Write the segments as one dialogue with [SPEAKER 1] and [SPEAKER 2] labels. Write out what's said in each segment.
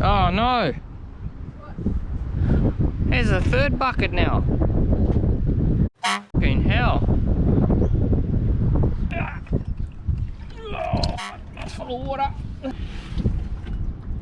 [SPEAKER 1] Oh no! There's a third bucket now. Fucking hell. That's full of water.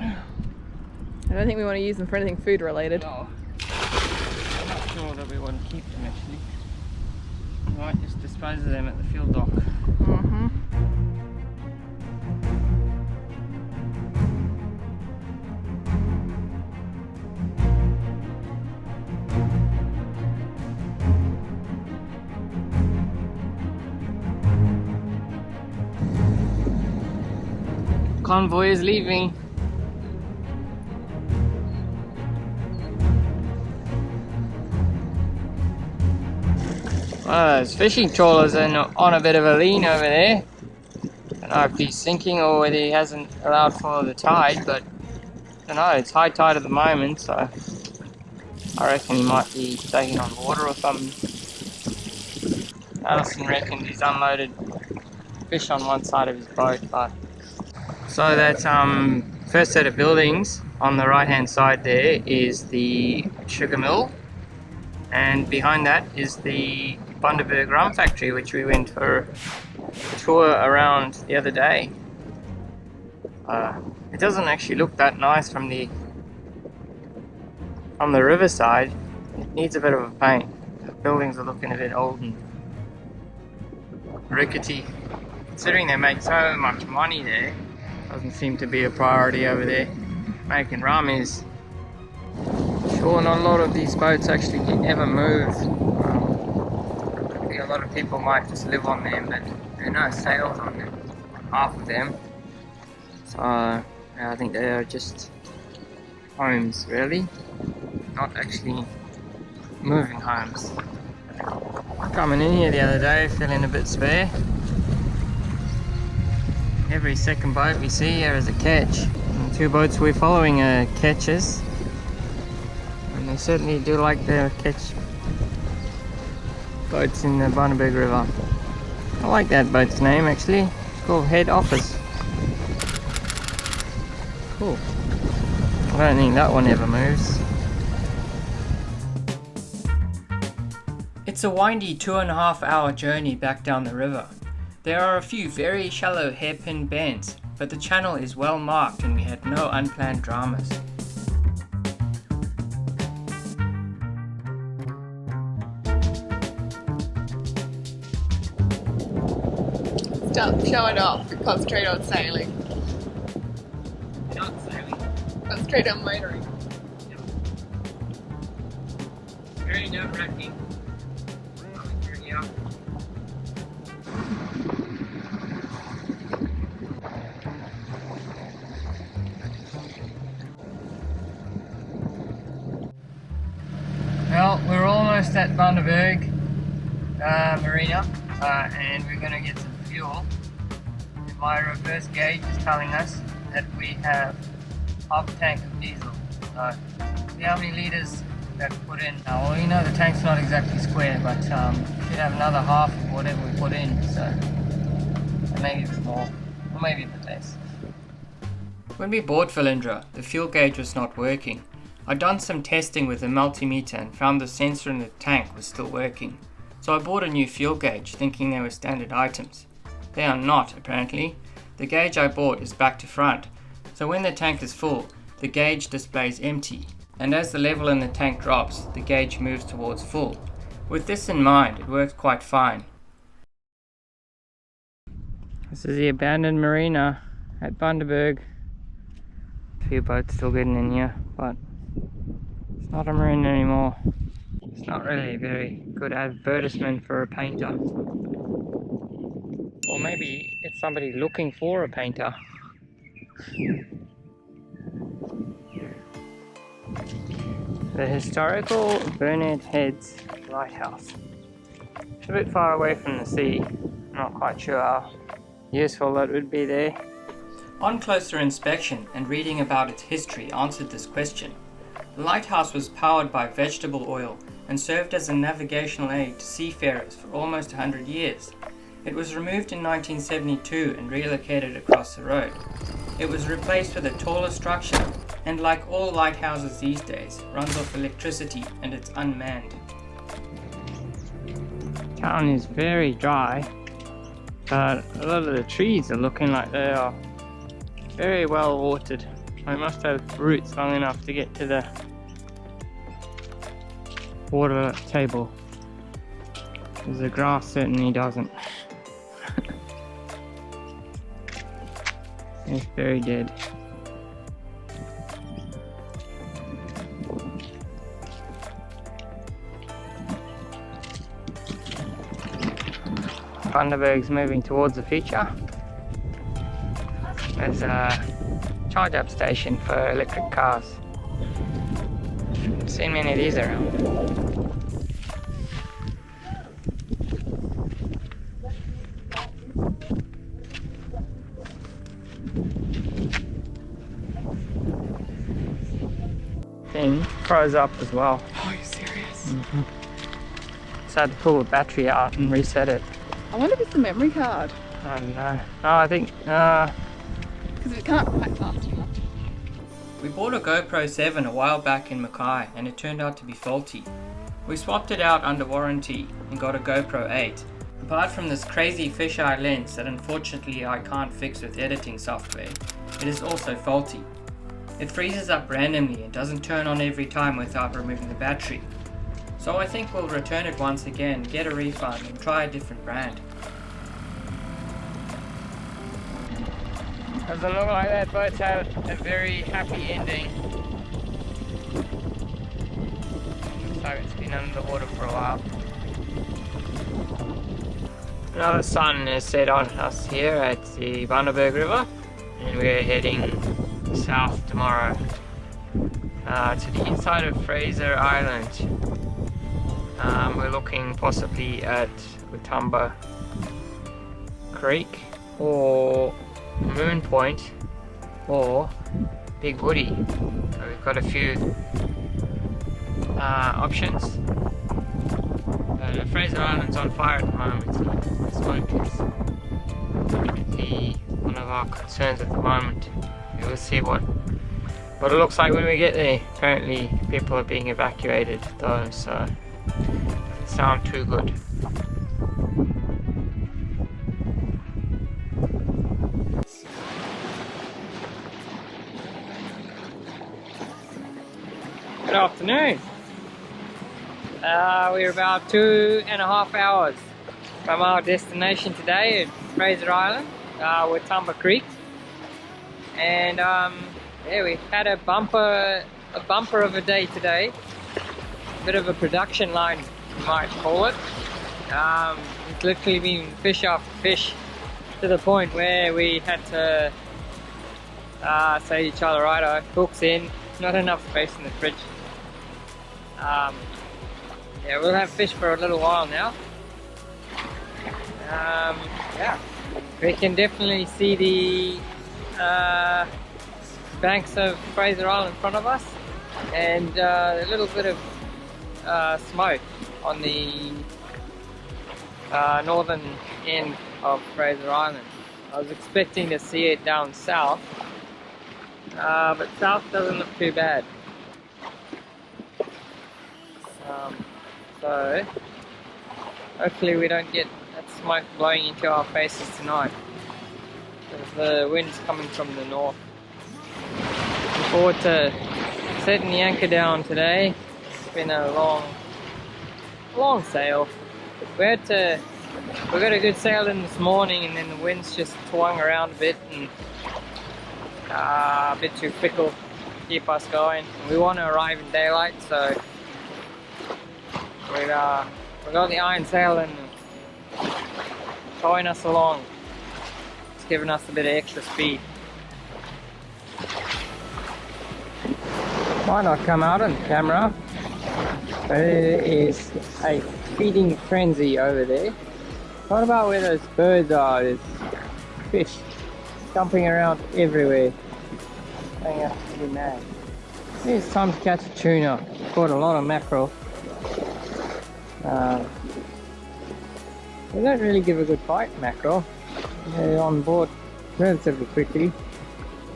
[SPEAKER 2] I don't think we want to use them for anything food related.
[SPEAKER 1] No. I'm not sure that we want to keep them actually. We might just dispose of them at the fuel dock.
[SPEAKER 2] Mm-hmm.
[SPEAKER 1] Convoy is leaving. One of those fishing trawlers on a bit of a lean over there. I don't know if he's sinking or whether he hasn't allowed for the tide, but I don't know, it's high tide at the moment, so I reckon he might be taking on water or something. Alison reckons he's unloaded fish on one side of his boat, but so that first set of buildings on the right hand side there is the sugar mill, and behind that is the Bundaberg rum factory, which we went for a tour around the other day. It doesn't actually look that nice from the riverside. It needs a bit of a paint. The buildings are looking a bit old and rickety. Considering they make so much money there, doesn't seem to be a priority over there. Making rum is. Sure, not a lot of these boats actually ever move. I think a lot of people might just live on them, but there are no sales on them, half of them. So I think they are just homes, really, not actually moving homes. Coming in here the other day, feeling a bit spare. Every second boat we see here is a ketch. And the two boats we're following are ketches. And they certainly do like their catch boats in the Bundaberg River. I like that boat's name actually. It's called Head Office. Cool. I don't think that one ever moves. It's a windy 2.5 hour journey back down the river. There are a few very shallow hairpin bends, but the channel is well marked and we had no unplanned dramas.
[SPEAKER 2] Stop showing off and concentrate on sailing.
[SPEAKER 1] Not sailing.
[SPEAKER 2] Concentrate on motoring.
[SPEAKER 1] Very nerve-wracking. Yeah. Well, we're almost at Bundaberg Marina, and we're going to get some fuel. And my reverse gauge is telling us that we have half a tank of diesel. So, see how many litres that we put in. Well, you know the tank's not exactly square, but we should have another half of whatever we put in, so maybe a bit more, or maybe a bit less. When we bought Velindre, the fuel gauge was not working. I'd done some testing with the multimeter and found the sensor in the tank was still working. So I bought a new fuel gauge thinking they were standard items. They are not, apparently. The gauge I bought is back to front, so when the tank is full, the gauge displays empty, and as the level in the tank drops, the gauge moves towards full. With this in mind, it works quite fine. This is the abandoned marina at Bundaberg. A few boats still getting in here, but it's not a marina anymore. It's not really a very good advertisement for a painter. Or maybe it's somebody looking for a painter. The historical Burnett Heads Lighthouse. It's a bit far away from the sea. Not quite sure how useful that would be there. On closer inspection and reading about its history answered this question. The lighthouse was powered by vegetable oil and served as a navigational aid to seafarers for almost 100 years. It was removed in 1972 and relocated across the road. It was replaced with a taller structure and, like all lighthouses these days, runs off electricity and it's unmanned. Town is very dry, but a lot of the trees are looking like they are very well watered. They must have roots long enough to get to the water table, because the grass certainly doesn't. It's very dead. Bundaberg's moving towards the future. There's a charge up station for electric cars. I've seen many of these around. Thing froze up as well.
[SPEAKER 2] Oh, you're serious?
[SPEAKER 1] Mm-hmm. So I had to pull the battery out and reset it.
[SPEAKER 2] I wonder if it's the memory card.
[SPEAKER 1] I don't know. No, I think
[SPEAKER 2] Because it can't write fast enough.
[SPEAKER 1] we bought a GoPro 7 a while back in Mackay and it turned out to be faulty. We swapped it out under warranty and got a GoPro 8. Apart from this crazy fisheye lens that unfortunately I can't fix with editing software, it is also faulty. It freezes up randomly and doesn't turn on every time without removing the battery. So I think we'll return it once again, get a refund and try a different brand. Doesn't look like that boat's had a very happy ending. Looks like it's been under the water for a while. Now the sun is set on us here at the Bundaberg River and we're heading south tomorrow to the inside of Fraser Island. We're looking possibly at Utumba Creek or Moon Point or Big Woody. So we've got a few options. Fraser Island's on fire at the moment. The smoke is definitely one of our concerns at the moment. We will see what it looks like when we get there. Apparently people are being evacuated though, so it doesn't sound too good. Good afternoon. We're about 2.5 hours from our destination today at Fraser Island, Utumba Creek, and yeah, we've had a bumper of a day today. A bit of a production line, you might call it. It's literally been fish after fish to the point where we had to say to each other, righto, hooks in, not enough space in the fridge. Yeah, we'll have fish for a little while now. Yeah, we can definitely see the banks of Fraser Island in front of us, and a little bit of smoke on the northern end of Fraser Island. I was expecting to see it down south, but south doesn't look too bad. So hopefully we don't get that smoke blowing into our faces tonight, because the wind's coming from the north. Looking forward to setting the anchor down today. It's been a long sail. We got a good sail in this morning, and then the wind's just swung around a bit and a bit too fickle to keep us going. We want to arrive in daylight, so we got the iron sail and towing us along. It's giving us a bit of extra speed. Might not come out on camera, but there is a feeding frenzy over there. What about where those birds are? There's fish jumping around everywhere. Going absolutely mad. It's time to catch a tuna. Caught a lot of mackerel. They don't really give a good fight, mackerel. They're on board relatively quickly.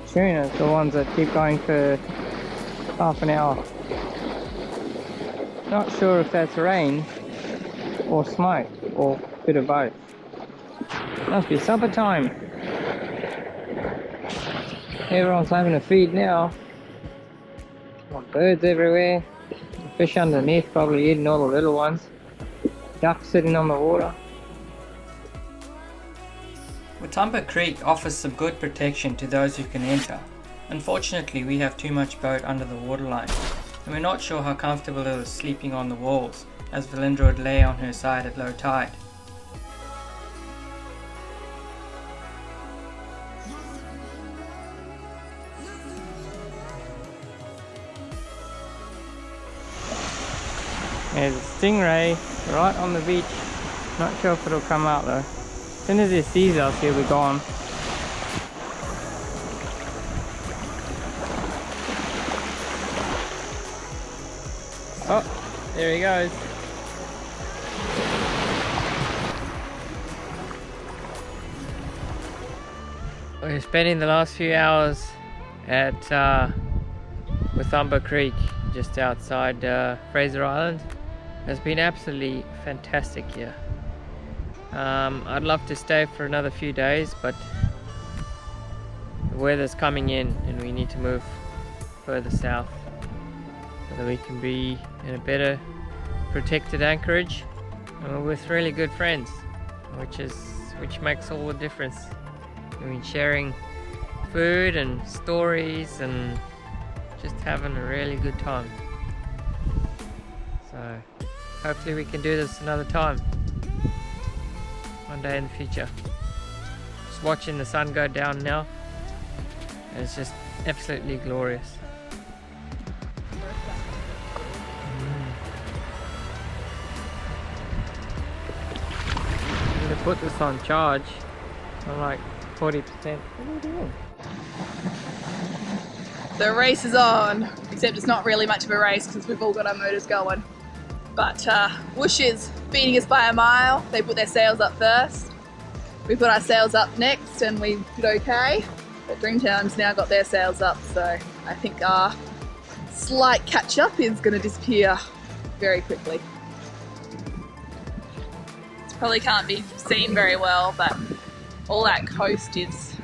[SPEAKER 1] Tuna's the ones that keep going for half an hour. Not sure if that's rain or smoke or a bit of both. Must be supper time. Everyone's having a feed now. Got birds everywhere. Fish underneath, probably eating all the little ones. Ducks sitting on the water. Watumba Creek offers some good protection to those who can enter. Unfortunately, we have too much boat under the waterline, and we're not sure how comfortable it is sleeping on the walls, as Valindra would lay on her side at low tide. There's a stingray right on the beach. Not sure if it'll come out though. As soon as it sees us, he'll be gone. Oh, there he goes. We're spending the last few hours at Watumba Creek, just outside Fraser Island. It's been absolutely fantastic here. I'd love to stay for another few days, but the weather's coming in and we need to move further south so that we can be in a better protected anchorage, and we're with really good friends, which makes all the difference. I mean, sharing food and stories and just having a really good time. So hopefully we can do this another time, one day in the future. Just watching the sun go down now, it's just absolutely glorious. I'm gonna put this on charge. I'm like 40%. What are you doing?
[SPEAKER 2] The race is on, except it's not really much of a race because we've all got our motors going. But Whoosh is beating us by a mile. They put their sails up first. We put our sails up next and we did okay. But Dreamtown's now got their sails up, so I think our slight catch up is going to disappear very quickly. It probably can't be seen very well, but all that coast is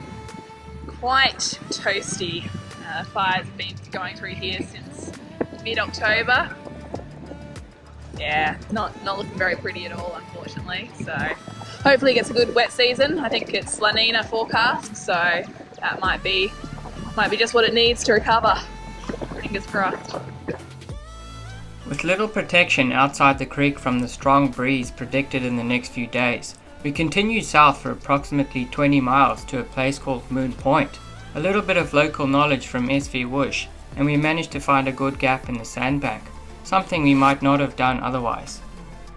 [SPEAKER 2] quite toasty. Fires have been going through here since mid-October. Yeah, not looking very pretty at all, unfortunately. So hopefully it gets a good wet season. I think it's La Nina forecast, so that might be just what it needs to recover. Fingers crossed.
[SPEAKER 1] With little protection outside the creek from the strong breeze predicted in the next few days, we continued south for approximately 20 miles to a place called Moon Point. A little bit of local knowledge from SV Whoosh, and we managed to find a good gap in the sandbank, something we might not have done otherwise.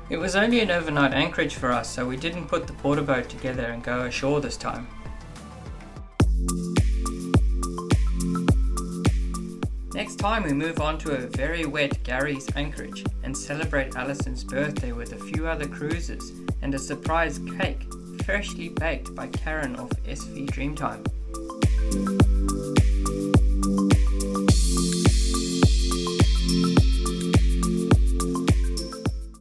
[SPEAKER 1] It was only an overnight anchorage for us, so we didn't put the porter boat together and go ashore this time. Next time we move on to a very wet Gary's Anchorage and celebrate Alison's birthday with a few other cruises and a surprise cake freshly baked by Karen of SV Dreamtime.